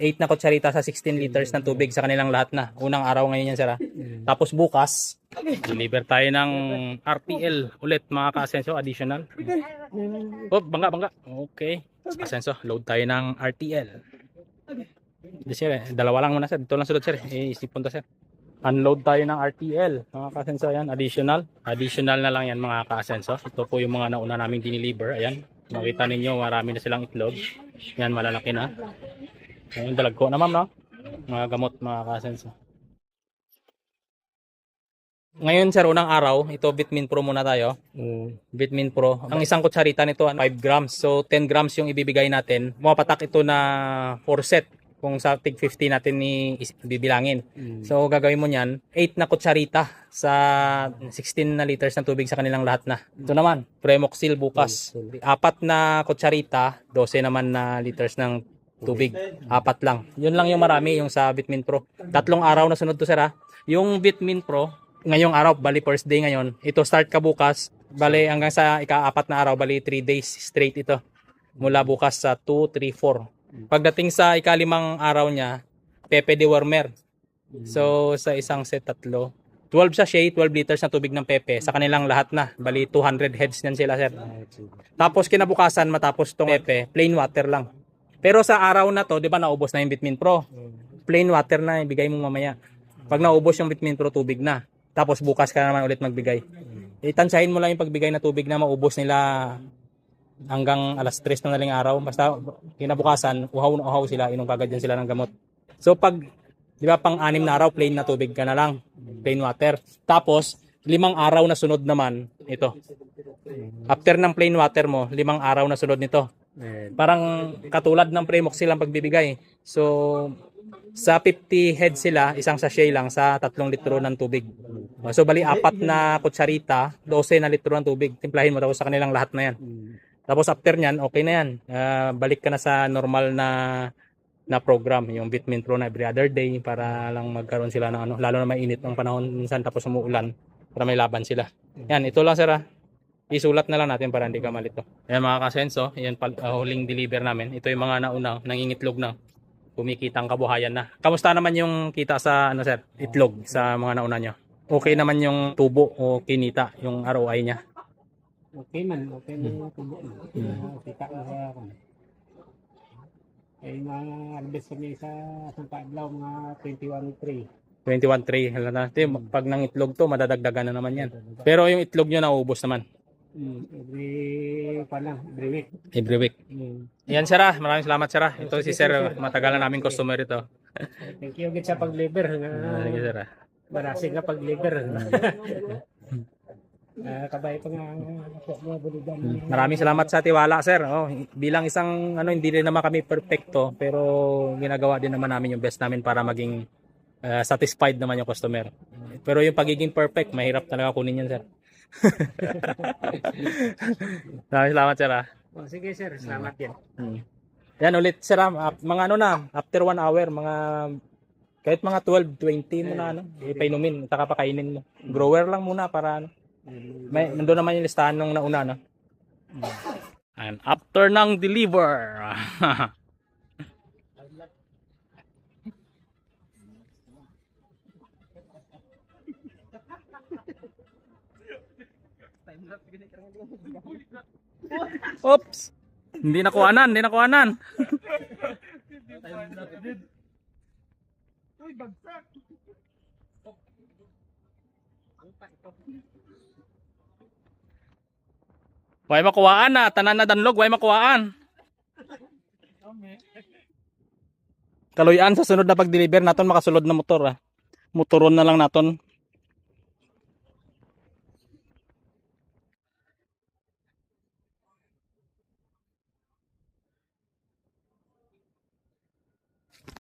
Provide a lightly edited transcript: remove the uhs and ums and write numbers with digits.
8 na kutsarita sa 16 liters ng tubig sa kanilang lahat na. Unang araw ngayon yan, sir. Tapos bukas, deliver tayo ng RTL ulit mga ka-Asenso, additional. Oh, bangga. Okay. Asenso, load tayo ng RTL. Di sir, dalawa lang muna sir. Dito lang sulod sir. Isipon to sir. Unload tayo ng RTL. Mga ka-Asenso, ayan. Additional. Additional na lang yan mga ka-Asenso. Ito po yung mga nauna naming diniliver. Ayan. Makita ninyo, marami na silang itlog. Yan, malalaki na. Ayan, dalag ko na ma'am, no? Mga gamot, mga ka-Asenso. Ngayon sir, unang araw, ito Vitamin Pro muna tayo. Vitamin Pro. Ang isang kutsarita nito, 5 grams. So 10 grams yung ibibigay natin. Mapatak ito na 4 set. Kung sa tig 50 natin bibilangin. So gagawin mo niyan, 8 na kutsarita sa 16 na liters ng tubig sa kanilang lahat na. Ito naman, Premoxil bukas. 4 na kutsarita, 12 naman na liters ng tubig. 4 lang. Yun lang yung marami yung sa Vitamin Pro. 3 araw na sunod to sir ha. Yung Vitamin Pro, ngayong araw, bali first day ngayon. Ito start ka bukas, bali hanggang sa ika-4 na araw, bali 3 days straight ito. Mula bukas sa 2, 3, 4. Pagdating sa ika-5 araw niya, Pepe dewormer. So sa isang set 3, 12 sachet, 12 liters na tubig ng Pepe sa kanilang lahat na. Bali 200 heads yan sila sir. Tapos kinabukasan matapos tong Pepe, plain water lang. Pero sa araw na to, 'di ba naubos na yung Vitamin Pro? Plain water na ibigay mo mamaya. Pag naubos yung Vitamin Pro, tubig na. Tapos bukas ka naman ulit magbigay. Itansyahin mo lang yung pagbigay na tubig na maubos nila hanggang alas 3 ng madaling araw. Basta kinabukasan, uhaw sila, inom kagad yan sila ng gamot. So pag, di ba, pang 6 na araw, plain na tubig ka na lang. Plain water. Tapos, 5 araw na sunod naman, ito. After ng plain water mo, 5 araw na sunod nito. Parang katulad ng Premoxil ang pagbibigay. So, sa 50 heads sila, isang sachet lang sa 3 litro ng tubig. So, bali 4 na kutsarita, 12 na litro ng tubig. Timplahin mo tapos sa kanilang lahat na yan. Tapos after nyan, okay na yan. Balik ka na sa normal na program, yung Vitamin Pro na every other day para lang magkaroon sila ng ano, lalo na mainit ng panahon minsan tapos umuulan para may laban sila. Yan, ito lang sir ha. Isulat na lang natin para hindi ka malito. Yan mga kasenso, yan huling deliver namin. Ito yung mga naunang nangingitlog na kumikitang kabuhayan na. Kamusta naman yung kita sa ano sir, itlog sa mga nauna nyo? Okay naman yung tubo o kinita, yung ROI niya? Okay man yung tubo. Kita na sa ako. Ay na-harvest kami sa Paadlaw mga 21-3. 21.3. Pag nang itlog to, madadagdagan na naman yan. Pero yung itlog nyo naubos naman. Every week. Every week. Yan sir ah. Maraming salamat sir ah. Ito si sir, matagal na namin customer ito. Thank you agad sa pag-deliver. Sige sir ah. Marasig na pag-deliver. Kabay pa nga mga buligan. Maraming salamat sa tiwala sir. Oh, bilang isang ano, hindi rin naman kami perfecto, pero ginagawa din naman namin yung best namin para maging satisfied naman yung customer. Pero yung pagiging perfect, mahirap talaga kunin yan sir. Maraming salamat sir ah. Oh, sige sir, salamat yan. Yan ulit sir ah. Mga ano na, after 1 hour, mga kahit mga 12-20 mo na ano, ipainumin, saka pakainin mo. Grower lang muna para ano. Nandun naman yung listahan nung nauna, no? And after ng deliver. Oops! Hindi nakuhanan. Uy, bagsak! Way makuhaan na, tanan na danlog, way makuhaan. Kaluyan sa sunod na pag-deliver naton makasulod na motor ah. Motoron na lang naton